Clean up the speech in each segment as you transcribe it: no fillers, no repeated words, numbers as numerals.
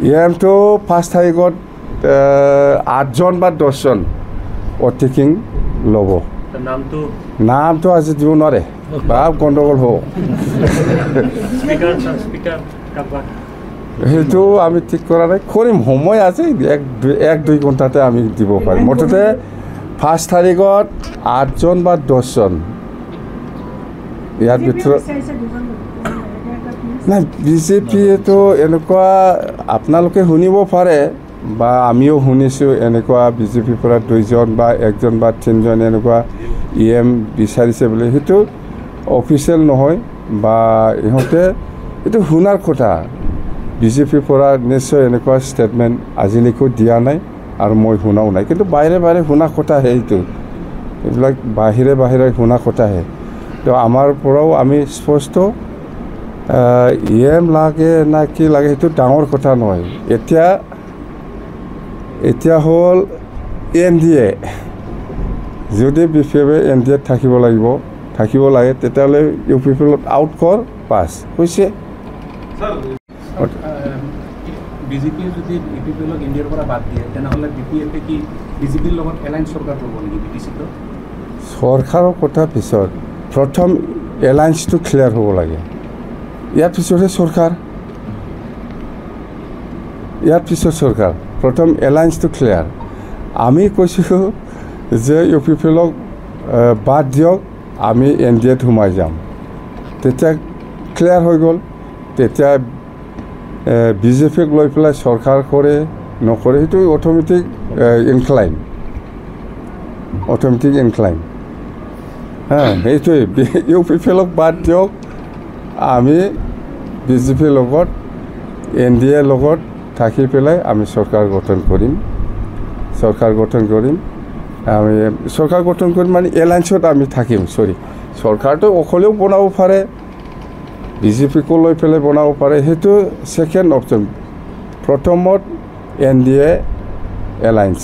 EMটো 5 তাৰিখত 8জন বা 10জন অতিথি ল'ব। নামটো আজি দিব নোৱাৰে বা গণ্ডগোল হ'ব। সেইটো আমি ঠিক কৰা নাই, কৰিম, সময় আছে, 1-2 ঘণ্টাতে আমি দিব পাৰিম। মুঠতে 5 তাৰিখত 8জন বা 10জন। ইয়াৰ ভিতৰত নাই, বিজেপিয়েতো এনেকুৱা আপোনালোকে শুনিব পাৰে বা আমিও শুনিছোঁ, এনেকুৱা বিজেপিৰ পৰা 2জন বা 1জন বা 3জন এনেকুৱা EM বিচাৰিছে বুলি। সেইটো অফিচিয়েল নহয় বা ইহঁতে এইটো শুনাৰ কথা। বিজেপিৰ পৰা নিশ্চয় এনেকুৱা ষ্টেটমেণ্ট আজিলৈকেও দিয়া নাই আৰু মই শুনাও নাই, কিন্তু বাহিৰে বাহিৰে শুনা কথাহে। এইবিলাক বাহিৰে শুনা কথাহে। তো আমাৰ পৰাও আমি স্পষ্ট EM লাগে না কি লাগে সেইটো ডাঙৰ কথা নহয়। এতিয়া হ'ল NDA, যদি BPF NDAত থাকিব লাগে তেতিয়াহ'লে UPPত আউট কৰ, পাছ হৈছে। বিজেপিয়ে যদি UPPক ইণ্ডিয়াৰ পৰা বাদ দিয়ে তেনেহ'লে BPFে কি বিজেপিৰ লগত এলায়েন্স চৰকাৰ কৰিব নেকি BTCত? চৰকাৰৰ কথা পিছত, প্ৰথম এলায়েন্সটো ক্লিয়াৰ হ'ব লাগে, ইয়াৰ পিছতহে চৰকাৰ। প্ৰথম এলায়েন্সটো ক্লিয়াৰ। আমি কৈছোঁ যে UPPক বাদ দিয়ক, আমি NDAত সোমাই যাম। তেতিয়া ক্লিয়াৰ হৈ গ'ল। তেতিয়া বিজেপিক লৈ পেলাই চৰকাৰ কৰে নকৰে সেইটো অট'মেটিক ইনক্লাইন। সেইটোৱে UPPক বাদ দিয়ক, আমি বিজেপিৰ লগত NDAৰ লগত থাকি পেলাই আমি চৰকাৰ গঠন কৰিম। আমি চৰকাৰ গঠন কৰিম মানে এলায়েন্সত আমি থাকিম। চৰকাৰটো অকলেও বনাব পাৰে, বিজেপিকো লৈ পেলাই বনাব পাৰে, সেইটো ছেকেণ্ড অপশ্যন। প্ৰথমত NDA এলায়েন্স,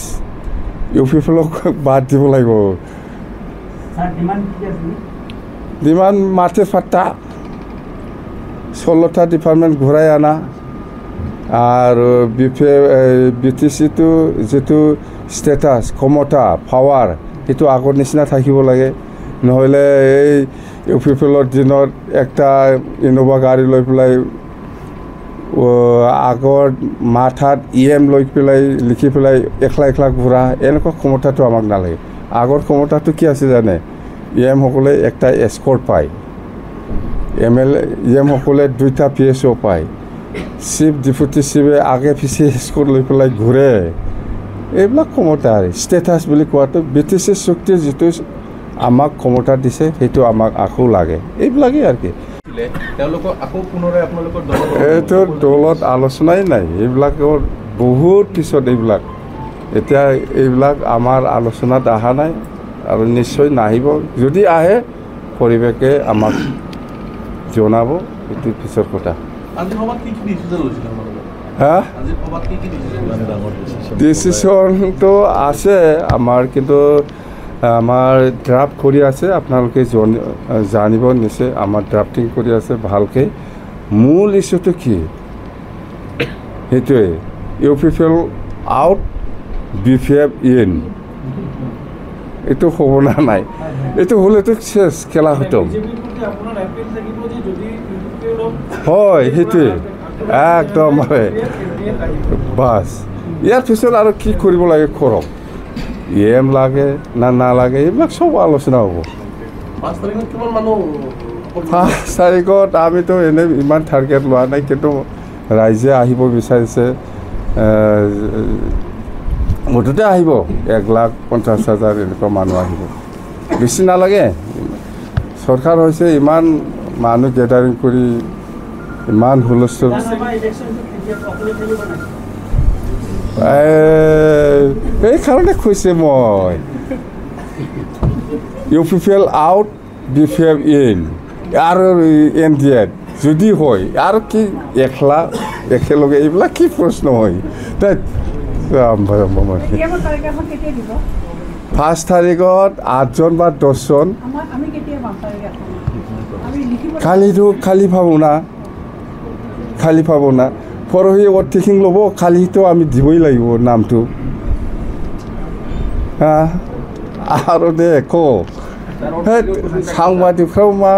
UPPক বাদ দিব লাগিব। ডিমাণ্ড মাথে ফাটা, 16টা ডিপাৰ্টমেণ্ট ঘূৰাই আনা আৰু BTCটো যিটো ষ্টেটাছ, ক্ষমতা, পাৱাৰ সেইটো আগৰ নিচিনা থাকিব লাগে। নহ'লে এই UPPৰ দিনত একটা ইন'ভা গাড়ী লৈ পেলাই আগৰ মাথাত EM লৈ পেলাই লিখি পেলাই একলা ঘূৰা, এনেকুৱা ক্ষমতাটো আমাক নালাগে। আগৰ ক্ষমতাটো কি আছে জানে? EM সকলে একটা এস্কৰ্ট পায়, EM সকলে 2টা PSO পায়, চিফ ডেপুটি চিফে আগে পিছে এস্কৰ্ট লৈ পেলাই ঘূৰে। এইবিলাক ক্ষমতা ষ্টেটাছ বুলি কোৱাটো BTC চুক্তিৰ যিটো আমাক ক্ষমতা দিছে সেইটো আমাক আকৌ লাগে। এইবিলাকেই আৰু কি, এইটো দলত আলোচনাই নাই, এইবিলাকৰ বহুত পিছত এতিয়া এইবিলাক আমাৰ আলোচনাত অহা নাই আৰু নিশ্চয় নাহিব। যদি আহে পৰিৱেশে আমাক জনাব, এইটো পিছৰ কথা। ডিচিশ্যনটো আছে আমাৰ, কিন্তু আমাৰ ড্ৰাফ্ট কৰি আছে, আপোনালোকে জানিব নিশ্চয়। আমাৰ ড্ৰাফটিং কৰি আছে ভালকৈ। মূল ইছ্যুটো কি সেইটোৱে, UPPL আউট, BPF ইন। এইটো হ'ব না নাই? এইটো হ'লেতো চেছ, খেলা খতম। হয়, সেইটোৱে একদম বাছ। ইয়াৰ পিছত আৰু কি কৰিব লাগে কৰক, EM লাগে না নালাগে এইবিলাক চব আলোচনা হ'ব। 5 তাৰিখত আমিতো এনেই ইমান টাৰ্গেট লোৱা নাই, কিন্তু ৰাইজে আহিব বিচাৰিছে। মুঠতে আহিব 1,50,000 এনেকুৱা মানুহ আহিব, বেছি নালাগে। চৰকাৰ হৈছে ইমান মানুহ গেডাৰিং কৰি ইমান হুলস্থুল। এইকাৰণে কৈছে মই, UPPL আউট, BPF ইন আৰু NDAত যদি হয় আৰু কি একেলগে এইবিলাক কি প্ৰশ্ন হয়? 5 তাৰিখত 8জন বা 10জন খালি পাব না, পৰহি অৰ্থিং ল'ব কালিতো আমি দিবই লাগিব নামটো আৰু দে কওঁ সাংবাদিকफ्ৰাও मा